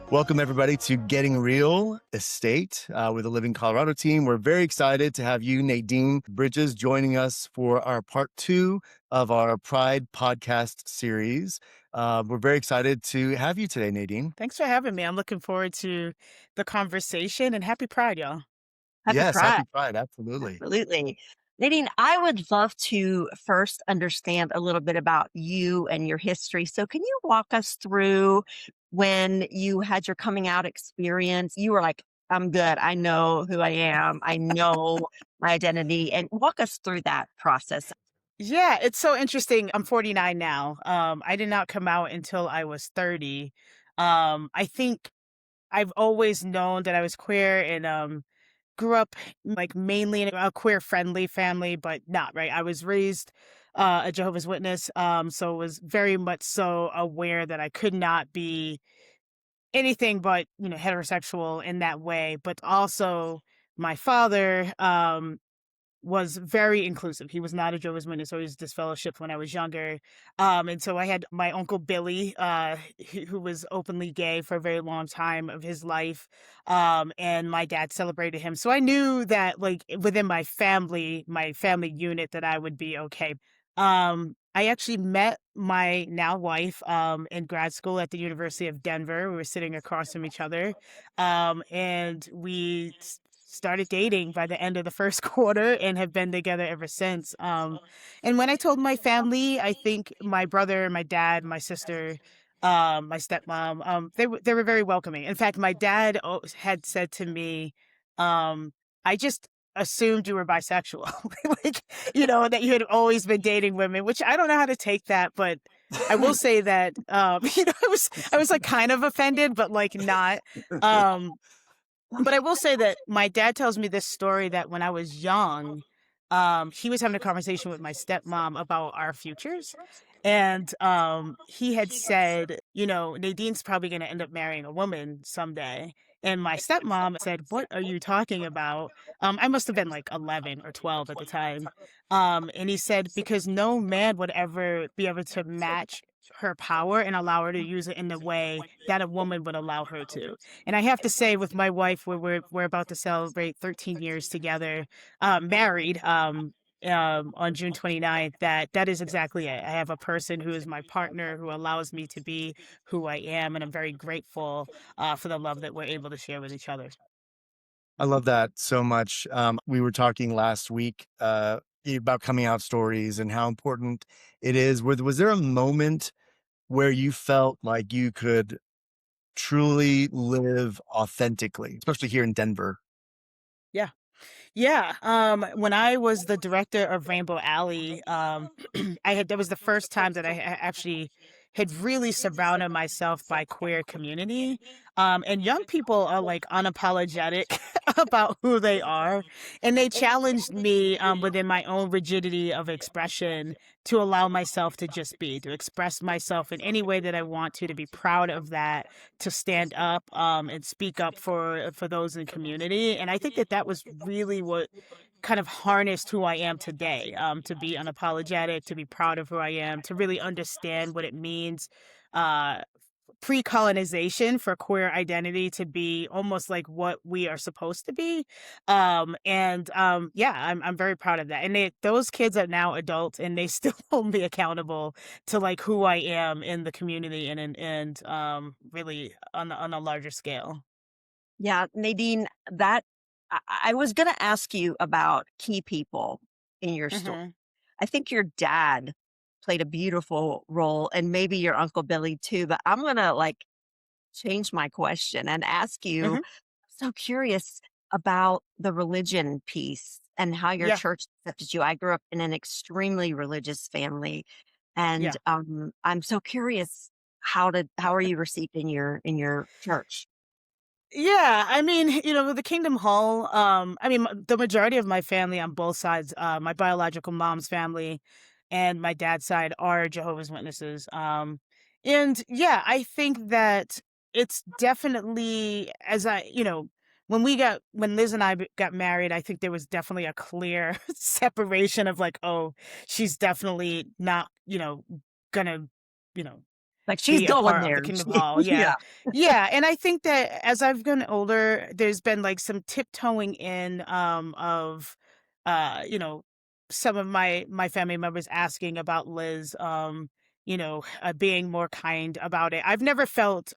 Welcome, everybody, to Getting Real Estate with the Living Colorado team. We're very excited to have you, Nadine Bridges, joining us for our part 2 of our Pride podcast series. We're very excited to have you today, Nadine. Thanks for having me. I'm looking forward to the conversation and happy Pride, y'all. Happy Yes, Pride. happy Pride. Absolutely. Absolutely. Nadine, I would love to first understand a little bit about you and your history. So, can you walk us through when you had your coming out experience? You were like, I'm good. I know who I am. I know my identity. And walk us through that process. Yeah, it's so interesting. I'm 49 now. I did not come out until I was 30. I think I've always known that I was queer and grew up like mainly in a queer friendly family, but not right. I was raised a Jehovah's Witness, so was very much so aware that I could not be anything but, heterosexual in that way. But also my father was very inclusive. He was not a Jehovah's Witness, so he was disfellowshipped when I was younger. And so I had my uncle Billy, who was openly gay for a very long time of his life. And my dad celebrated him. So I knew that like within my family unit, that I would be okay. I actually met my now wife in grad school at the University of Denver. We were sitting across from each other. And we started dating by the end of the first quarter and have been together ever since. And when I told my family, I think my brother, my dad, my sister, my stepmom, they were very welcoming. In fact, my dad had said to me, "I just assumed you were bisexual, like that you had always been dating women," which I don't know how to take that, but I will say that I was like kind of offended, but like not. Um, but I will say that my dad tells me this story that when I was young, he was having a conversation with my stepmom about our futures. And he had said, Nadine's probably going to end up marrying a woman someday. And my stepmom said, "What are you talking about?" I must have been like 11 or 12 at the time. And he said, "Because no man would ever be able to match her power and allow her to use it in the way that a woman would allow her to." And I have to say, with my wife, where we're about to celebrate 13 years together, married, on June 29th, that is exactly it. I have a person who is my partner who allows me to be who I am, and I'm very grateful for the love that we're able to share with each other. I love that so much. We were talking last week about coming out stories and how important it is. Was there a moment where you felt like you could truly live authentically, especially here in Denver? Yeah. Yeah, when I was the director of Rainbow Alley, that was the first time that actually had really surrounded myself by queer community. And young people are like unapologetic about who they are, and they challenged me within my own rigidity of expression to allow myself to just be, to express myself in any way that I want to be proud of that, to stand up and speak up for those in the community. And I think that was really what kind of harnessed who I am today, to be unapologetic, to be proud of who I am, to really understand what it means, uh, pre-colonization for queer identity to be almost like what we are supposed to be. Yeah, I'm very proud of that. And those kids are now adults and they still hold me accountable to like who I am in the community and really on a larger scale. Yeah, Nadine, I was going to ask you about key people in your story. Mhm. I think your dad played a beautiful role and maybe your uncle Billy too, but I'm going to like change my question and ask you, Mhm. so curious about the religion piece and how your Yeah. church accepted you. I grew up in an extremely religious family and Yeah. I'm so curious how are you received in your church? Yeah, I mean, the Kingdom Hall, the majority of my family on both sides, my biological mom's family and my dad's side are Jehovah's Witnesses. And yeah, I think that it's definitely when Liz and got married, I think there was definitely a clear separation of like, oh, she's definitely not, gonna, you know, Like she's be a going part of the there. Kingdom Hall, yeah. Yeah. Yeah, and I think that as I've gotten older, there's been, like, some tiptoeing in, of, you know, some of my family members asking about Liz, being more kind about it. I've never felt,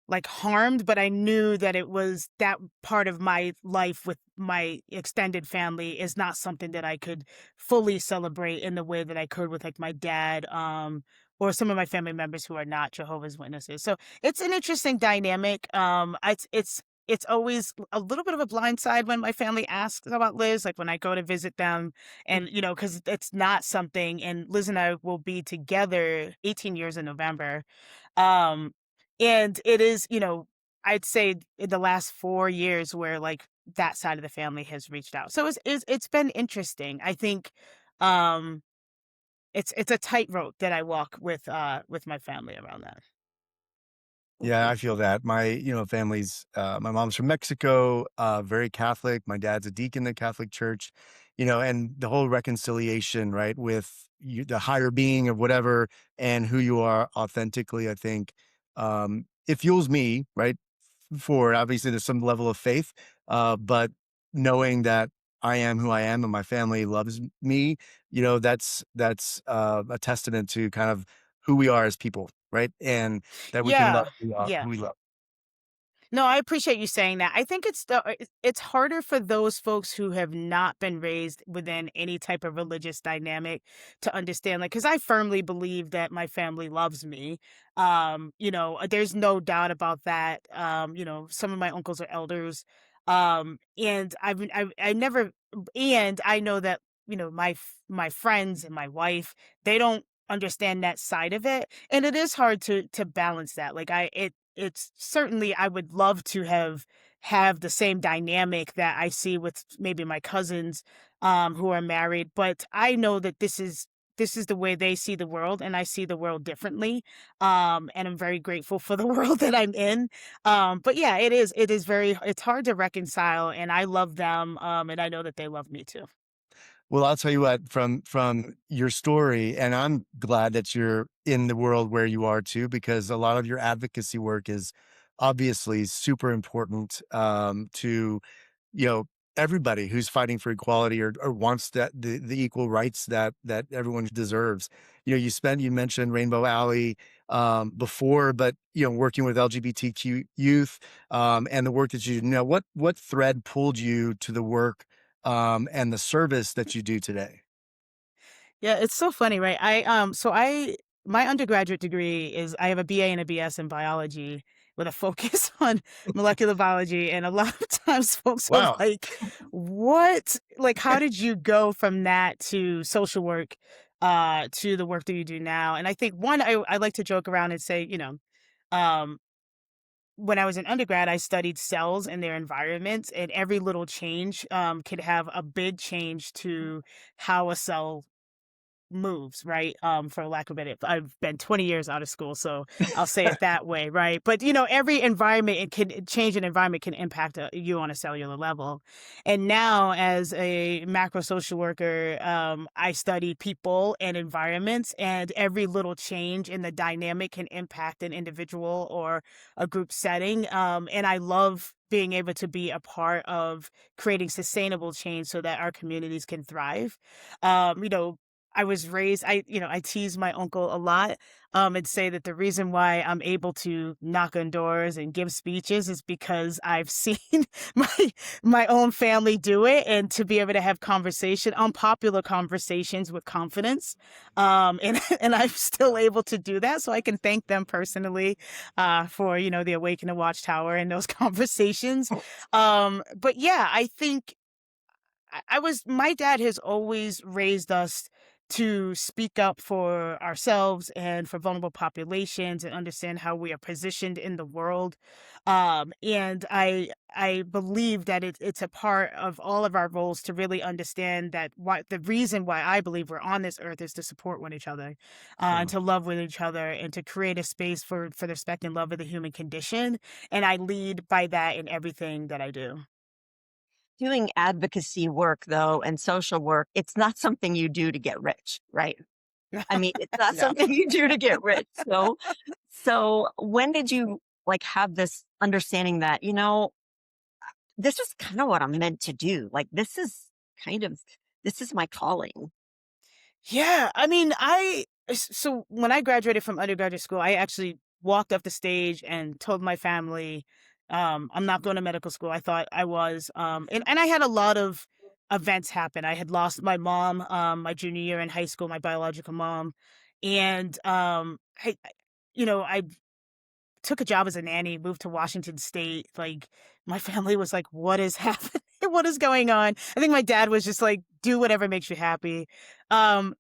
like, harmed, but I knew that it was that part of my life with my extended family is not something that I could fully celebrate in the way that I could with, like, my dad, or some of my family members who are not Jehovah's Witnesses. So, it's an interesting dynamic. It's always a little bit of a blind side when my family asks about Liz, like, when I go to visit them and, because it's not something, and Liz and I will be together 18 years in November. Um, and it is, I'd say in the last 4 years where, like, that side of the family has reached out. So it's been interesting. I think, um, it's a tightrope that I walk with my family around that. Yeah, I feel that. My, family's, my mom's from Mexico, very Catholic. My dad's a deacon in the Catholic Church, and the whole reconciliation, right, with you, the higher being of whatever, and who you are authentically, I think, it fuels me, right, for obviously there's some level of faith, but knowing that I am who I am and my family loves me, that's a testament to kind of who we are as people, right? And that we can love Yeah, yeah. who we love. No, I appreciate you saying that. I think it's harder for those folks who have not been raised within any type of religious dynamic to understand, like, because I firmly believe that my family loves me. There's no doubt about that. Some of my uncles are elders. And I never, and I know that, my friends and my wife, they don't understand that side of it. And it is hard to balance that. Like, it's certainly, I would love to have the same dynamic that I see with maybe my cousins, who are married, but I know that this is the way they see the world, and I see the world differently. And I'm very grateful for the world that I'm in. But yeah, it's hard to reconcile, and I love them, and I know that they love me too. Well, I'll tell you what, from your story, and I'm glad that you're in the world where you are too, because a lot of your advocacy work is obviously super important to you know, everybody who's fighting for equality or wants that the equal rights that everyone deserves. You mentioned Rainbow Alley before, but working with LGBTQ youth and the work that you do now, what thread pulled you to the work and the service that you do today? Yeah, it's so funny, right? My undergraduate degree is, I have a BA and a BS in biology with a focus on molecular biology, and a lot of times folks are Wow. like, "What? Like, how did you go from that to social work, to the work that you do now?" And I think, one, I like to joke around and say, um, when I was in undergrad, I studied cells and their environments, and every little change could have a big change to how a cell moves, right? For lack of a better, I've been 20 years out of school, so I'll say it that way, right? But every environment, it can change, an environment can impact you on a cellular level. And now, as a macro social worker, I study people and environments, and every little change in the dynamic can impact an individual or a group setting. And I love being able to be a part of creating sustainable change so that our communities can thrive. Um, you know, I was raised, I tease my uncle a lot, and say that the reason why I'm able to knock on doors and give speeches is because I've seen my my own family do it, and to be able to have unpopular conversations with confidence. And and I'm still able to do that. So I can thank them personally, for, the Awaken the Watchtower and those conversations. But yeah, I think my dad has always raised us to speak up for ourselves and for vulnerable populations and understand how we are positioned in the world. And I believe that it's a part of all of our roles to really understand that the reason why I believe we're on this earth is to support one each other, and to love with each other, and to create a space for the respect and love of the human condition. And I lead by that in everything that I do. Doing advocacy work, though, and social work, it's not something you do to get rich, right? I mean, it's not Yeah. something you do to get rich. So when did you like have this understanding that, this is kind of what I'm meant to do? Like kind of this is my calling. Yeah, I mean, so when I graduated from undergraduate school, I actually walked up the stage and told my family, I'm not going to medical school. I thought I was, and I had a lot of events happen. I had lost my mom, my junior year in high school, my biological mom, and I took a job as a nanny, moved to Washington State. Like, my family was like, "What is happening? What is going on?" I think my dad was just like, "Do whatever makes you happy." Um,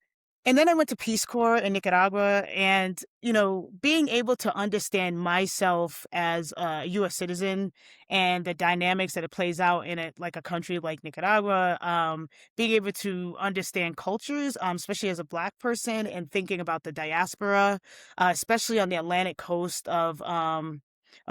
and then I went to Peace Corps in Nicaragua, and being able to understand myself as a U.S. citizen and the dynamics that it plays out in like a country like Nicaragua, being able to understand cultures, especially as a Black person, and thinking about the diaspora, especially on the Atlantic coast of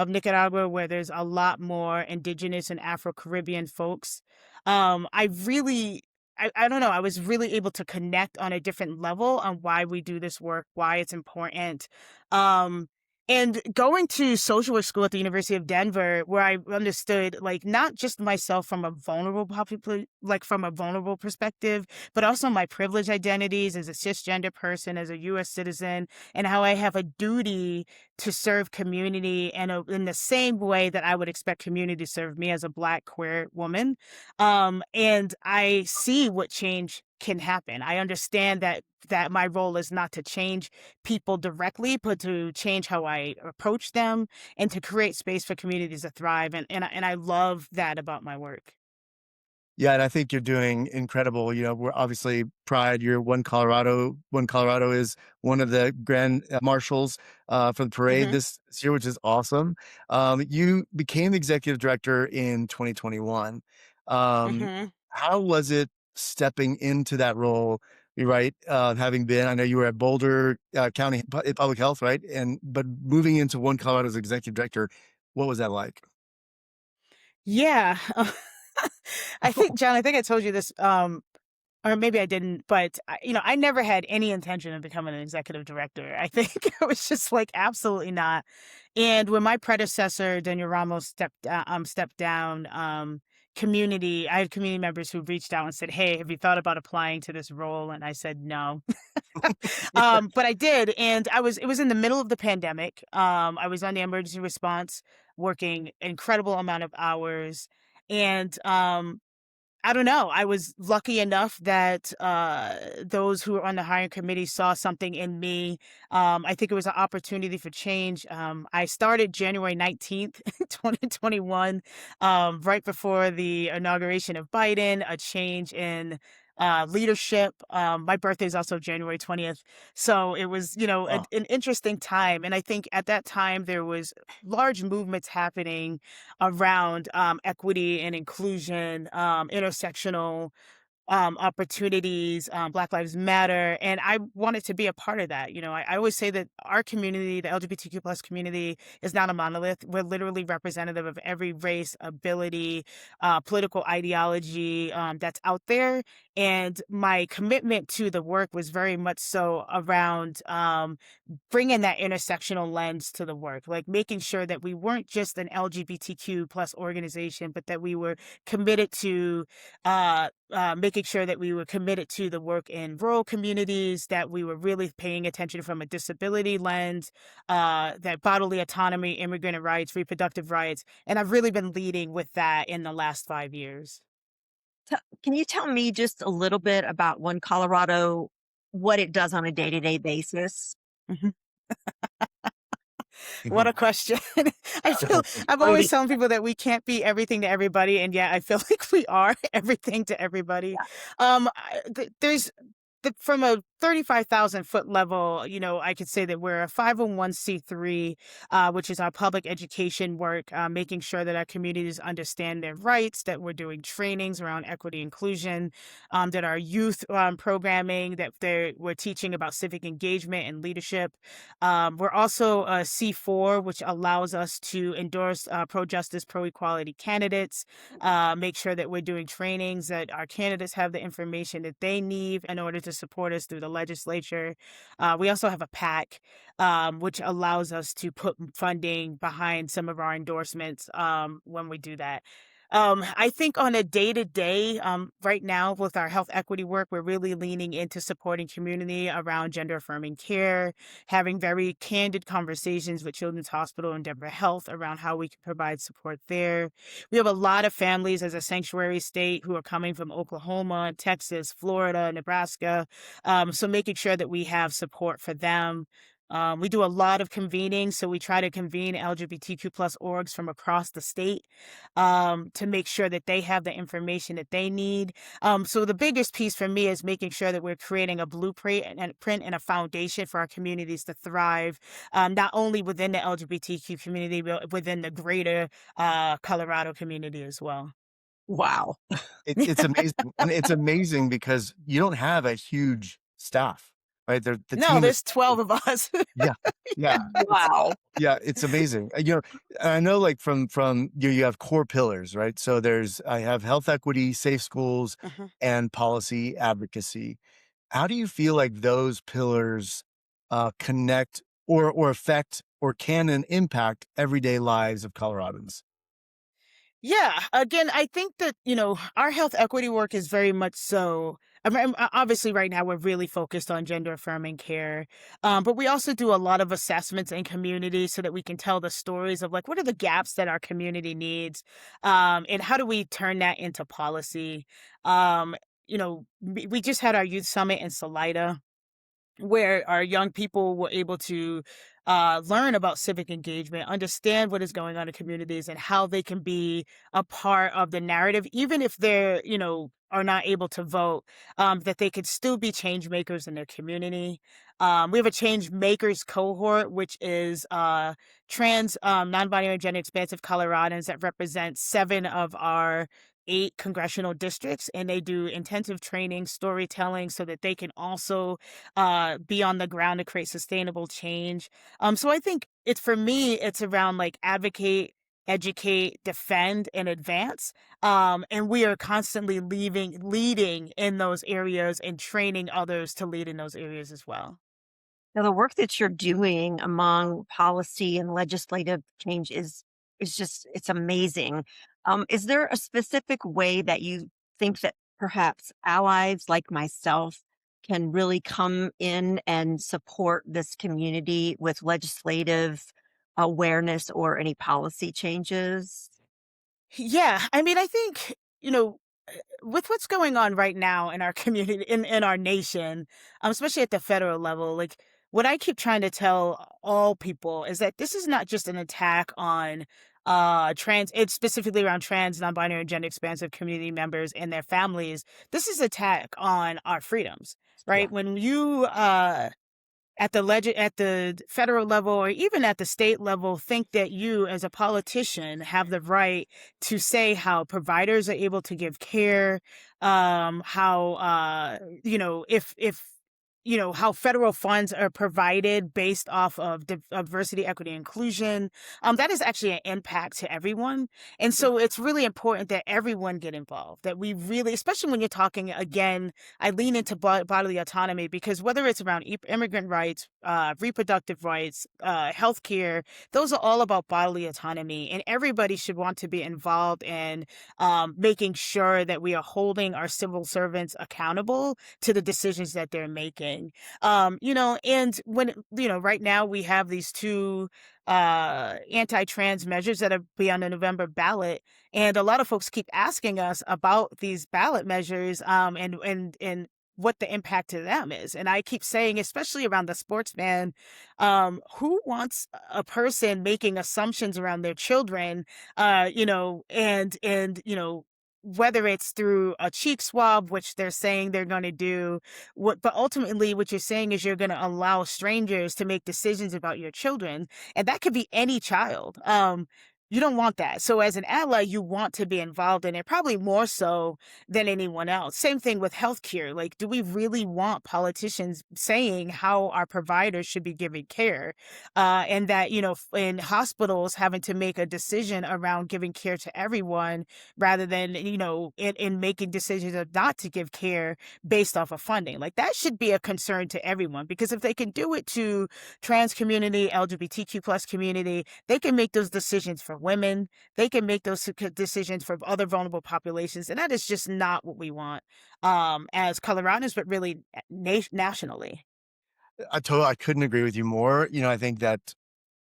Nicaragua, where there's a lot more indigenous and Afro Caribbean folks. I really, I don't know, I was really able to connect on a different level on why we do this work, why it's important. Um, and going to social work school at the University of Denver, where I understood, like, not just myself from a vulnerable like from a vulnerable perspective, but also my privileged identities as a cisgender person, as a U.S. citizen, and how I have a duty to serve community in the same way that I would expect community to serve me as a Black queer woman. And I see what change can happen. I understand that my role is not to change people directly, but to change how I approach them and to create space for communities to thrive. And I love that about my work. Yeah, and I think you're doing incredible. We're obviously Pride. You're one Colorado. One Colorado is one of the grand marshals for the parade Hmm. this year, which is awesome. You became the executive director in 2021. Um, Hmm. how was it stepping into that role? You're right. Having been, I know you were at Boulder County Public Health, right? But moving into one Colorado as executive director, what was that like? Yeah. I think, John, I think I told you this, or maybe I didn't, but I never had any intention of becoming an executive director. I think it was just like absolutely not. And when my predecessor, Daniel Ramos, stepped down, I had community members who reached out and said, "Hey, have you thought about applying to this role?" And I said no. But I did, and it was in the middle of the pandemic. I was on the emergency response, working incredible amount of hours, and I don't know. I was lucky enough that those who were on the hiring committee saw something in me. I think it was an opportunity for change. I started January 19th, 2021, right before the inauguration of Biden, a change in leadership. My birthday is also January 20th. So it was, Oh, an interesting time. And I think at that time there was large movements happening around equity and inclusion, intersectional opportunities, Black Lives Matter, and I wanted to be a part of that. I always say that our community, the LGBTQ plus community, is not a monolith. We're literally representative of every race, ability, political ideology that's out there. And my commitment to the work was very much so around bringing that intersectional lens to the work, like making sure that we weren't just an LGBTQ plus organization, but that we were committed to making sure that we were committed to the work in rural communities, that we were really paying attention from a disability lens, that bodily autonomy, immigrant rights, reproductive rights. And I've really been leading with that in the last 5 years. Can you tell me just a little bit about One Colorado, what it does on a day-to-day basis? Mhm. What mhm. a question. I'm always Floating. telling people that we can't be everything to everybody. And yeah, I feel like we are everything to everybody. Yeah. There's from a 35,000-foot level, I could say that we're a 501(c)(3), which is our public education work, making sure that our communities understand their rights, that we're doing trainings around equity inclusion, that our youth programming, that we're teaching about civic engagement and leadership. We're also a C4, which allows us to endorse pro-justice, pro-equality candidates, make sure that we're doing trainings, that our candidates have the information that they need in order to support us through the the legislature. We also have a PAC, which allows us to put funding behind some of our endorsements when we do that. I think on a day to day, right now with our health equity work, we're really leaning into supporting community around gender affirming care, having very candid conversations with Children's Hospital and Denver Health around how we can provide support there. We have a lot of families as a sanctuary state who are coming from Oklahoma, Texas, Florida, Nebraska. So making sure that we have support for them. We do a lot of convening, so we try to convene LGBTQ plus orgs from across the state to make sure that they have the information that they need. So the biggest piece for me is making sure that we're creating a blueprint and a foundation for our communities to thrive, not only within the LGBTQ community, but within the greater Colorado community as well. Wow. It's amazing, and it's amazing because you don't have a huge staff, right? The No, team is there's 12 of us. yeah, yeah, it's Wow. yeah, it's amazing. And I know, like, from you have core pillars, right? So I have health equity, safe schools, Mhm. and policy advocacy. How do you feel like those pillars connect or affect or can and impact everyday lives of Coloradans? Yeah, again, I think that, our health equity work is very much so. Obviously, right now we're really focused on gender affirming care, but we also do a lot of assessments in community so that we can tell the stories of like what are the gaps that our community needs, and how do we turn that into policy. We just had our youth summit in Salida where our young people were able to learn about civic engagement, understand what is going on in communities, and how they can be a part of the narrative, even if they're, are not able to vote, that they could still be change makers in their community. We have a change makers cohort, which is trans, non-binary, gender expansive Coloradans that represent 7 of our 8 congressional districts, and they do intensive training, storytelling, so that they can also be on the ground to create sustainable change. So I think it's for me, it's around like advocate, educate, defend, and advance. And we are constantly leading in those areas and training others to lead in those areas as well. Now, the work that you're doing among policy and legislative change is just it's amazing. Is there a specific way that you think that perhaps allies like myself can really come in and support this community with legislative awareness or any policy changes? Yeah, I mean, I think, with what's going on right now in our community, in our nation, especially at the federal level, like what I keep trying to tell all people is that this is not just an attack on trans, it's specifically around trans, non-binary, and gender expansive community members and their families. This is attack on our freedoms, Yeah. right? When you at the federal level or even at the state level think that you as a politician have the right to say how providers are able to give care, how if how federal funds are provided based off of diversity, equity, inclusion, that is actually an impact to everyone. And so it's really important that everyone get involved, that we really, especially when you're talking again, I lean into bodily autonomy because whether it's around immigrant rights, reproductive rights, healthcare, those are all about bodily autonomy, and everybody should want to be involved in making sure that we are holding our civil servants accountable to the decisions that they're making. And when right now we have these 2 anti-trans measures that are be on the November ballot, and a lot of folks keep asking us about these ballot measures, and what the impact to them is. And I keep saying, especially around the sportsman, who wants a person making assumptions around their children, and whether it's through a cheek swab, which they're saying they're going to do, but ultimately what you're saying is you're going to allow strangers to make decisions about your children, and that could be any child. You don't want that. So as an ally, you want to be involved in it, probably more so than anyone else. Same thing with healthcare. Like, do we really want politicians saying how our providers should be giving care? And that, in hospitals having to make a decision around giving care to everyone rather than, in making decisions of not to give care based off of funding. Like, that should be a concern to everyone, because if they can do it to trans community, LGBTQ plus community, they can make those decisions for women. They can make those decisions for other vulnerable populations, and that is just not what we want as Coloradans, but really nationally. I couldn't agree with you more. I think that,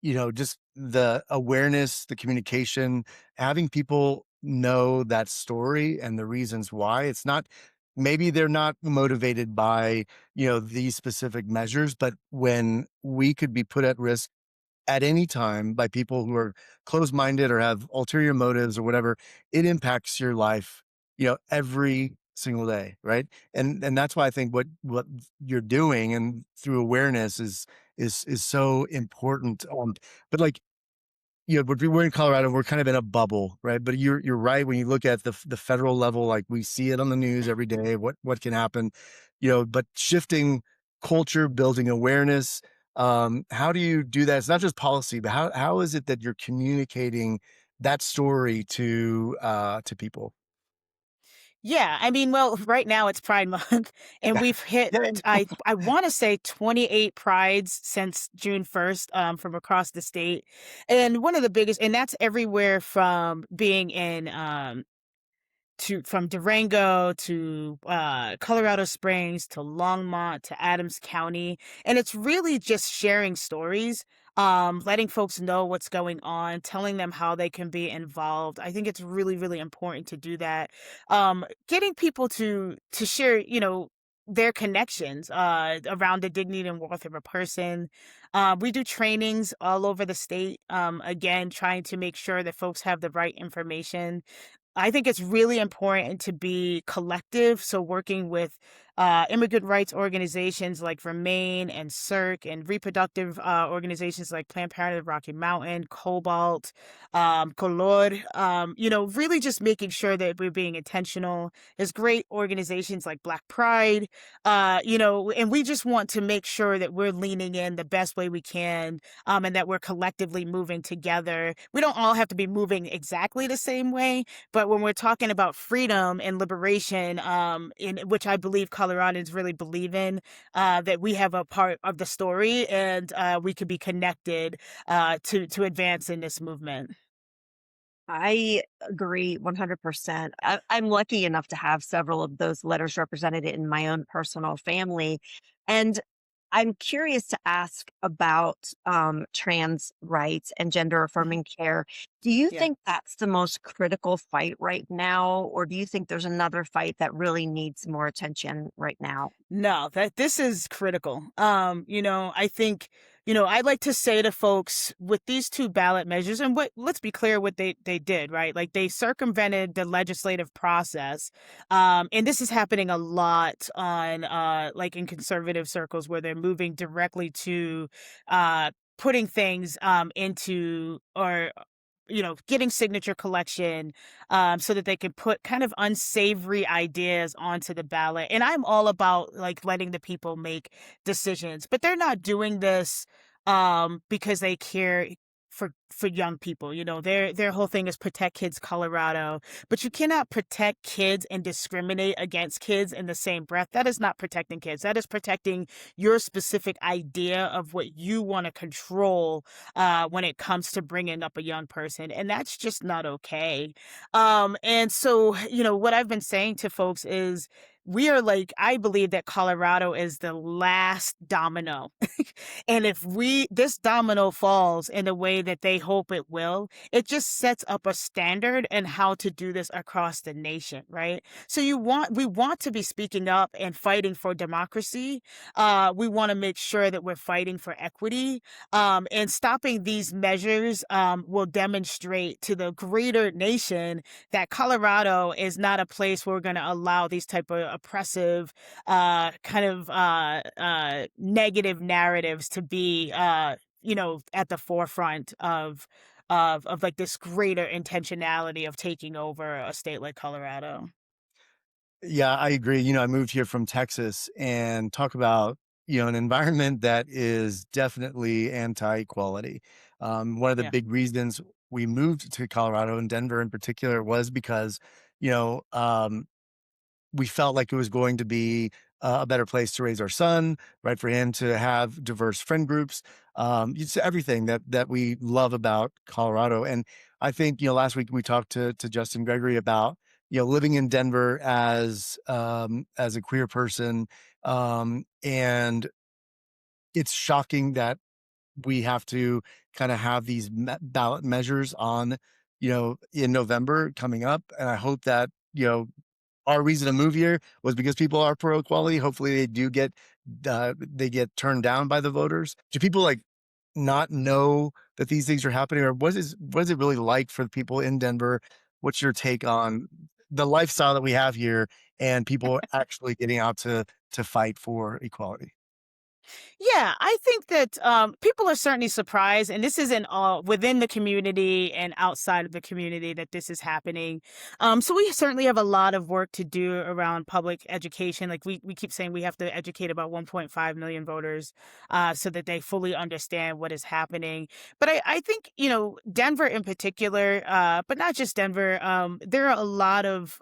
just the awareness, the communication, having people know that story and the reasons why. It's not, maybe they're not motivated by, these specific measures, but when we could be put at risk at any time by people who are closed-minded or have ulterior motives or whatever, it impacts your life, every single day, right? And that's why I think what you're doing and through awareness is so important. But like, we're in Colorado, we're kind of in a bubble, right? But you're right when you look at the federal level, like we see it on the news every day, what can happen, but shifting culture, building awareness, how do you do that? It's not just policy, but how is it that you're communicating that story to people? Yeah, I mean, well, right now it's Pride Month, and we've hit, Yeah. I want to say 28 prides since June 1st, from across the state. And one of the biggest, and that's everywhere from being in to from Durango to Colorado Springs to Longmont to Adams County. And it's really just sharing stories, letting folks know what's going on, telling them how they can be involved. I think it's really, really important to do that. Getting people to share, their connections around the dignity and worth of a person. We do trainings all over the state, again, trying to make sure that folks have the right information. I think it's really important to be collective. So working with immigrant rights organizations like Remain and CIRC, and reproductive organizations like Planned Parenthood Rocky Mountain, Cobalt, Color, really just making sure that we're being intentional. There's great organizations like Black Pride, and we just want to make sure that we're leaning in the best way we can, and that we're collectively moving together. We don't all have to be moving exactly the same way, but when we're talking about freedom and liberation, in which I believe Coloradans really believe in, that we have a part of the story, and we could be connected to advance in this movement. I agree 100%. I'm lucky enough to have several of those letters represented in my own personal family. And I'm curious to ask about trans rights and gender Mhm. affirming care. Do you Yeah. think that's the most critical fight right now? Or do you think there's another fight that really needs more attention right now? No, that this is critical. I think, I'd like to say to folks with these two ballot measures, and what let's be clear what they did, right? Like, they circumvented the legislative process. And this is happening a lot on like in conservative circles, where they're moving directly to putting things into, or getting signature collection, so that they can put kind of unsavory ideas onto the ballot. And I'm all about like letting the people make decisions, but they're not doing this because they care for young people. Their whole thing is protect kids Colorado, but you cannot protect kids and discriminate against kids in the same breath. That is not protecting kids. That is protecting your specific idea of what you want to control when it comes to bringing up a young person. And that's just not okay. And so, what I've been saying to folks is, we are like, I believe that Colorado is the last domino. And if this domino falls in the way that they hope it will, it just sets up a standard and how to do this across the nation, right? So we want to be speaking up and fighting for democracy. We want to make sure that we're fighting for equity, and stopping these measures will demonstrate to the greater nation that Colorado is not a place where we're going to allow these type of oppressive, kind of negative narratives to be, at the forefront of of like this greater intentionality of taking over a state like Colorado. Yeah, I agree. I moved here from Texas and talk about, an environment that is definitely anti-equality. One of the Yeah. big reasons we moved to Colorado and Denver in particular was because, you know, um, we felt like it was going to be a better place to raise our son, right? For him to have diverse friend groups, it's everything that we love about Colorado. And I think last week we talked to Justin Gregory about living in Denver as a queer person, and it's shocking that we have to kind of have these ballot measures on in November coming up, and I hope that our reason to move here was because people are pro equality. Hopefully, they get turned down by the voters. Do people not know that these things are happening, or what is it really like for the people in Denver? What's your take on the lifestyle that we have here and people actually getting out to fight for equality? Yeah, I think that people are certainly surprised, and this isn't all within the community and outside of the community that this is happening. So we certainly have a lot of work to do around public education. Like we keep saying we have to educate about 1.5 million voters so that they fully understand what is happening. But I think, Denver in particular, but not just Denver, there are a lot of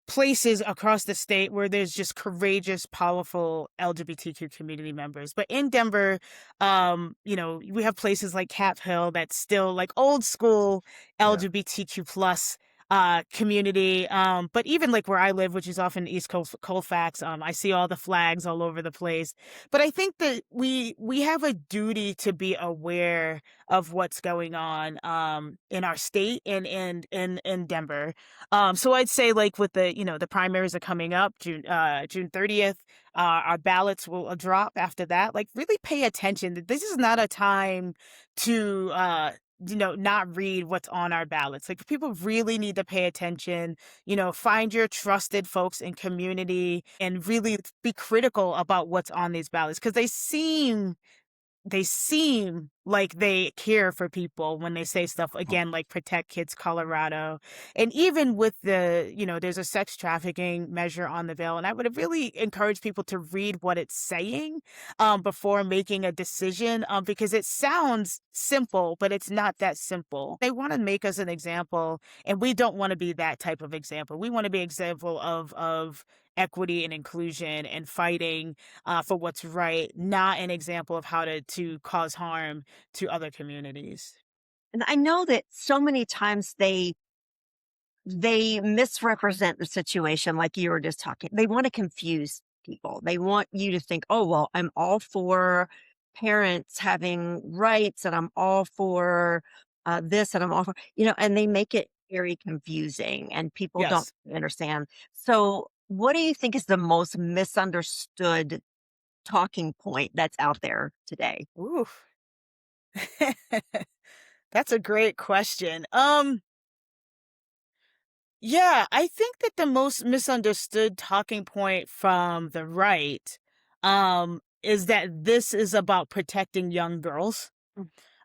places across the state where there's just courageous, powerful LGBTQ community members. But in Denver, we have places like Cap Hill that's still like old school Yeah, LGBTQ plus community. But even like where I live, which is often East Coast Colfax, I see all the flags all over the place. But I think that we have a duty to be aware of what's going on in our state and in Denver. So I'd say like with the primaries are coming up June 30th. Our ballots will drop after that. Like really pay attention. This is not a time to not read what's on our ballots. Like people really need to pay attention, find your trusted folks in community and really be critical about what's on these ballots because they seem like they care for people when they say stuff again like protect kids Colorado. And even with there's a sex trafficking measure on the bill, and I would really encourage people to read what it's saying before making a decision, because it sounds simple but it's not that simple. They want to make us an example, and we don't want to be that type of example. We want to be an example of equity and inclusion and fighting for what's right, not an example of how to cause harm to other communities. And I know that so many times they misrepresent the situation like you were just talking. They want to confuse people. They want you to think, "Oh, well, I'm all for parents having rights and I'm all for this and I'm all for," and they make it very confusing and people don't Yes. understand. So, what do you think is the most misunderstood talking point that's out there today? Ooh. That's a great question. Yeah, I think that the most misunderstood talking point from the right is that this is about protecting young girls.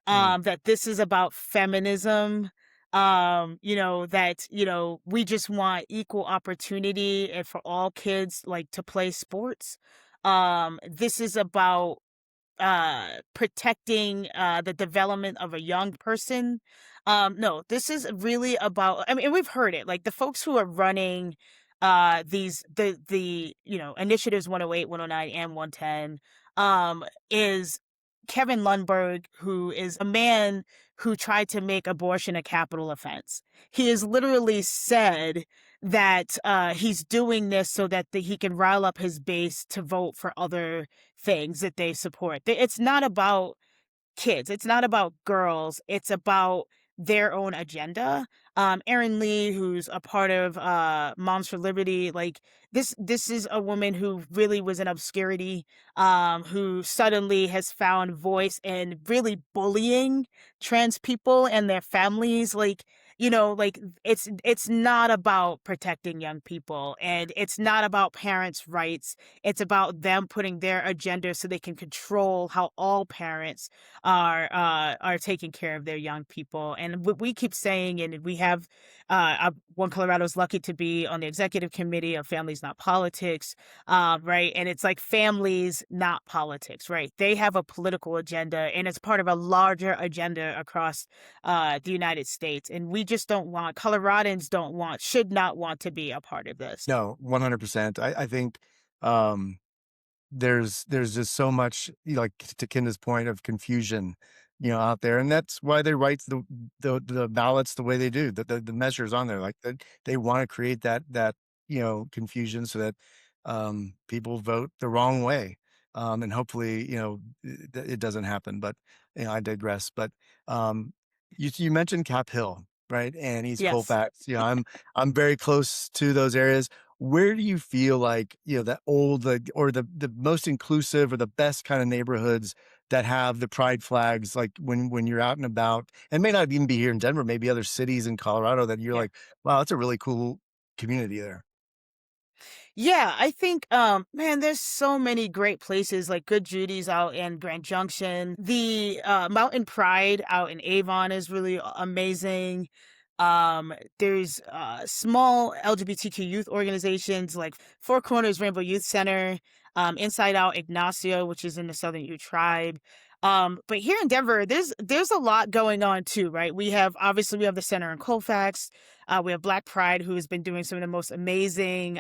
Mm, That this is about feminism. That we just want equal opportunity and for all kids like to play sports. This is about protecting the development of a young person. No, this is really about, I mean, and we've heard it, like the folks who are running these the initiatives 108, 109, and 110 is Kevin Lundberg, who is a man who tried to make abortion a capital offense. He has literally said that he's doing this so that he can rile up his base to vote for other things that they support. It's not about kids. It's not about girls. It's about their own agenda. Erin Lee, who's a part of Moms for Liberty, like this is a woman who really was in obscurity, who suddenly has found voice in really bullying trans people and their families. Like like it's not about protecting young people, and it's not about parents' rights. It's about them putting their agenda so they can control how all parents are taking care of their young people. And what we keep saying, and we have one Colorado's lucky to be on the executive committee of Families Not Politics, right? And it's like families, not politics, right? They have a political agenda, and it's part of a larger agenda across the United States. And we just don't want, Coloradans don't want, should not want to be a part of this. No, 100%. I think, um, there's just so much, like, to Kenda's point, of confusion, out there, and that's why they write the ballots the way they do, the measures on there, like, they wanna create that, confusion so that, people vote the wrong way, and hopefully, it doesn't happen, but, I digress, but, um, you mentioned Cap Hill, right, and East Yes. Colfax. I'm very close to those areas. Where do you feel like, that old, like, or the most inclusive or the best kind of neighborhoods that have the pride flags, like, when you're out and about, and may not even be here in Denver, maybe other cities in Colorado, that you're Yeah. like, wow, that's a really cool community there. Yeah, I think, man, there's so many great places like Good Judy's out in Grand Junction. The Mountain Pride out in Avon is really amazing. There's small LGBTQ youth organizations like Four Corners Rainbow Youth Center, Inside Out Ignacio, which is in the Southern Ute Tribe. But here in Denver, there's a lot going on too, right? We have the center in Colfax. We have Black Pride, who has been doing some of the most amazing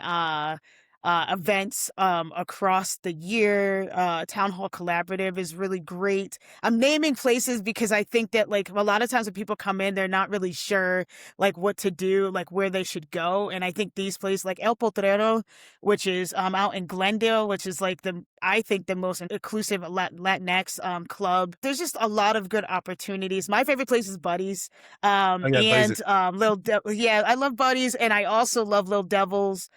events across the year. Town Hall Collaborative is really great. I'm naming places because I think that, like, a lot of times when people come in, they're not really sure like what to do, like where they should go. And I think these places like El Potrero, which is out in Glendale, which is like I think the most inclusive Latinx club. There's just a lot of good opportunities. My favorite place is Buddies. Oh, yeah, Buddies. And yeah, I love Buddies, and I also love Little Devils,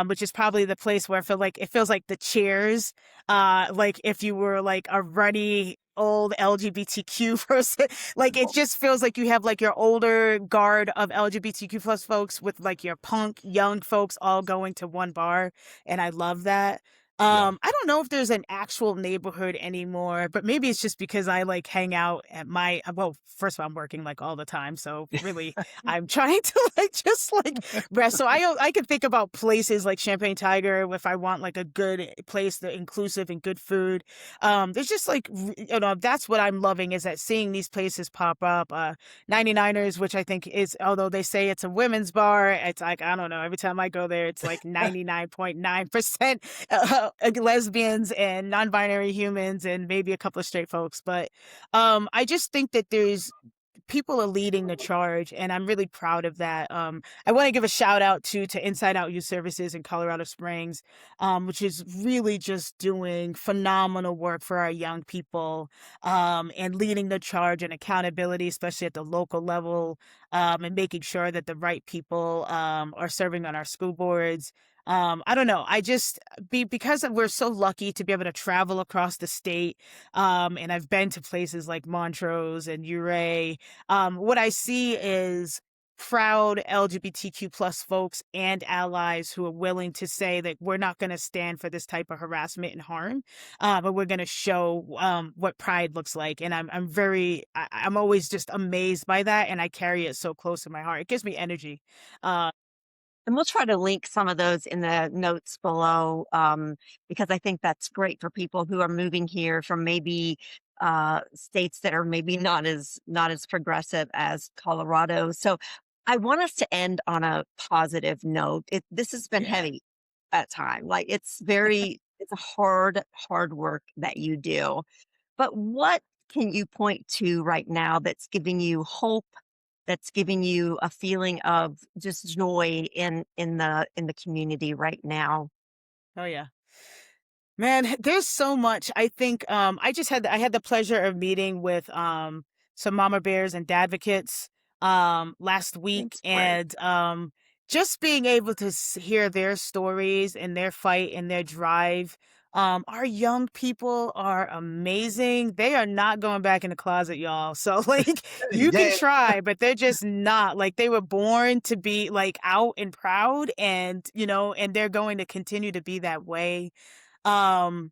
which is probably the place where it feels like the Cheers, like if you were like a ruddy old LGBTQ person, like it just feels like you have like your older guard of LGBTQ plus folks with like your punk young folks all going to one bar, and I love that. Yeah. I don't know if there's an actual neighborhood anymore, but maybe it's just because I like hang out at well, first of all, I'm working like all the time. So really I'm trying to like just like rest. So I could think about places like Champagne Tiger if I want like a good place that inclusive and good food. There's just like, that's what I'm loving, is that seeing these places pop up. 99ers, which I think is, although they say it's a women's bar, it's like, I don't know. Every time I go there, it's like 99.9% lesbians and non-binary humans and maybe a couple of straight folks. But I just think that there's people are leading the charge, and I'm really proud of that. I want to give a shout out to Inside Out Youth Services in Colorado Springs, which is really just doing phenomenal work for our young people, and leading the charge and accountability, especially at the local level, and making sure that the right people are serving on our school boards. I don't know. I just because we're so lucky to be able to travel across the state, and I've been to places like Montrose and Ouray. What I see is proud LGBTQ plus folks and allies who are willing to say that we're not going to stand for this type of harassment and harm, but we're going to show what pride looks like. And I'm always just amazed by that, and I carry it so close to my heart. It gives me energy. Uh, And we'll try to link some of those in the notes below, because I think that's great for people who are moving here from maybe states that are maybe not as progressive as Colorado. So I want us to end on a positive note. This has been yeah. heavy at time. Like it's a hard work that you do. But what can you point to right now that's giving you hope, that's giving you a feeling of just joy in the community right now? Oh yeah. Man, there's so much. I think I had the pleasure of meeting with some mama bears and advocates last week, That's great. and just being able to hear their stories and their fight and their drive Our young people are amazing. They are not going back in the closet, y'all. So like you can Yeah. try, but they're just not. Like they were born to be like out and proud and, and they're going to continue to be that way. Um,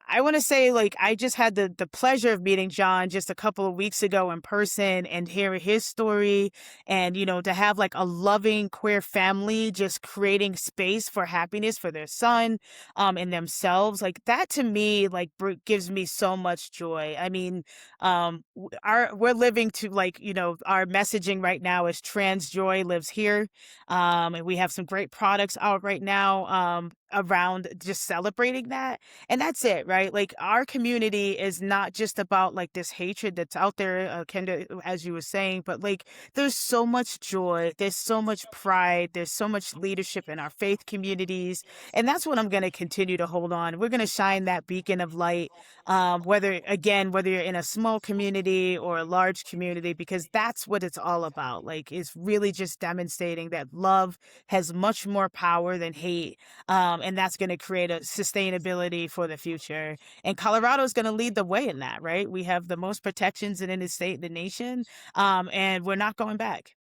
I want to say like I just had the pleasure of meeting John just a couple of weeks ago in person and hearing his story and to have like a loving queer family just creating space for happiness for their son and themselves. Like that to me like gives me so much joy. I mean, our we're living to like, our messaging right now is trans joy lives here. And we have some great products out right now around just celebrating that. And that's it, right? Like our community is not just about like this hatred that's out there, Kenda, as you were saying, but like there's so much joy, there's so much pride, there's so much leadership in our faith communities. And that's what I'm going to continue to hold on. We're going to shine that beacon of light, whether you're in a small community or a large community, because that's what it's all about. Like it's really just demonstrating that love has much more power than hate, and that's going to create a sustainability for the future. And Colorado is going to lead the way in that, right? We have the most protections in any state in the nation, and we're not going back.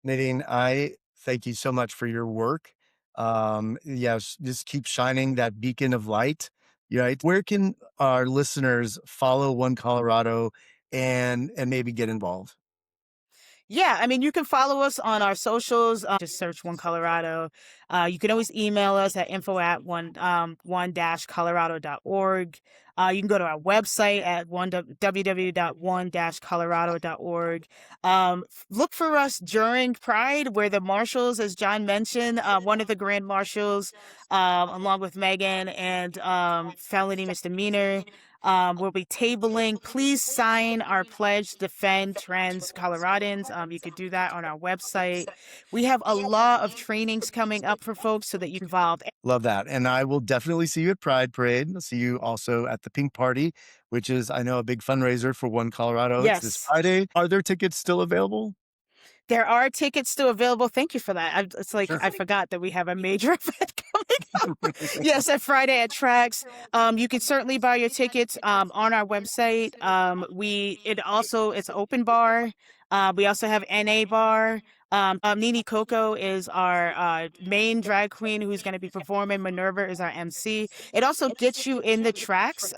Nadine, I thank you so much for your work. Yes, just keep shining that beacon of light. Right? Where can our listeners follow One Colorado and maybe get involved? Yeah, I mean, you can follow us on our socials. Just search One Colorado. You can always email us at info@one-colorado.org. You can go to our website at www.one-colorado.org. Look for us during Pride. We're the marshals, as John mentioned, one of the grand marshals, along with Megan and felony misdemeanor. We'll be tabling. Please sign our pledge to defend trans Coloradans. You could do that on our website. We have a lot of trainings coming up for folks so that you can involve. Love that. And I will definitely see you at Pride Parade. I'll see you also at the Pink Party, which is, I know, a big fundraiser for One Colorado. It's this Yes. Friday. Are there tickets still available? There are tickets still available. Thank you for that. It's like Sure. I forgot that we have a major event coming up. Yes, at Friday at Tracks. You can certainly buy your tickets on our website. It's open bar. We also have NA bar. Nini Coco is our main drag queen who's going to be performing. Minerva is our MC. It also gets you in the tracks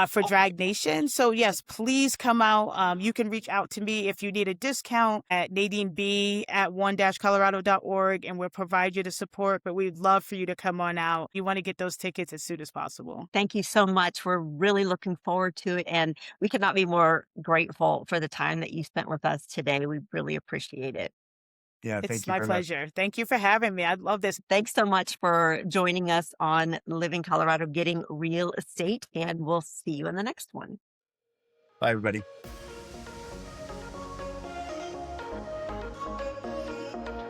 for Drag Nation. So yes, please come out. You can reach out to me if you need a discount at Nadine B at one-colorado.org, and we'll provide you the support. But we'd love for you to come on out. You want to get those tickets as soon as possible. Thank you so much. We're really looking forward to it, and we could not be more grateful for the time that you spent with us today. We really appreciate it. Yeah, It's thank you my very much. pleasure. Thank you for having me. I love this. Thanks so much for joining us on Living Colorado Getting Real Estate, and we'll see you in the next one. Bye, everybody.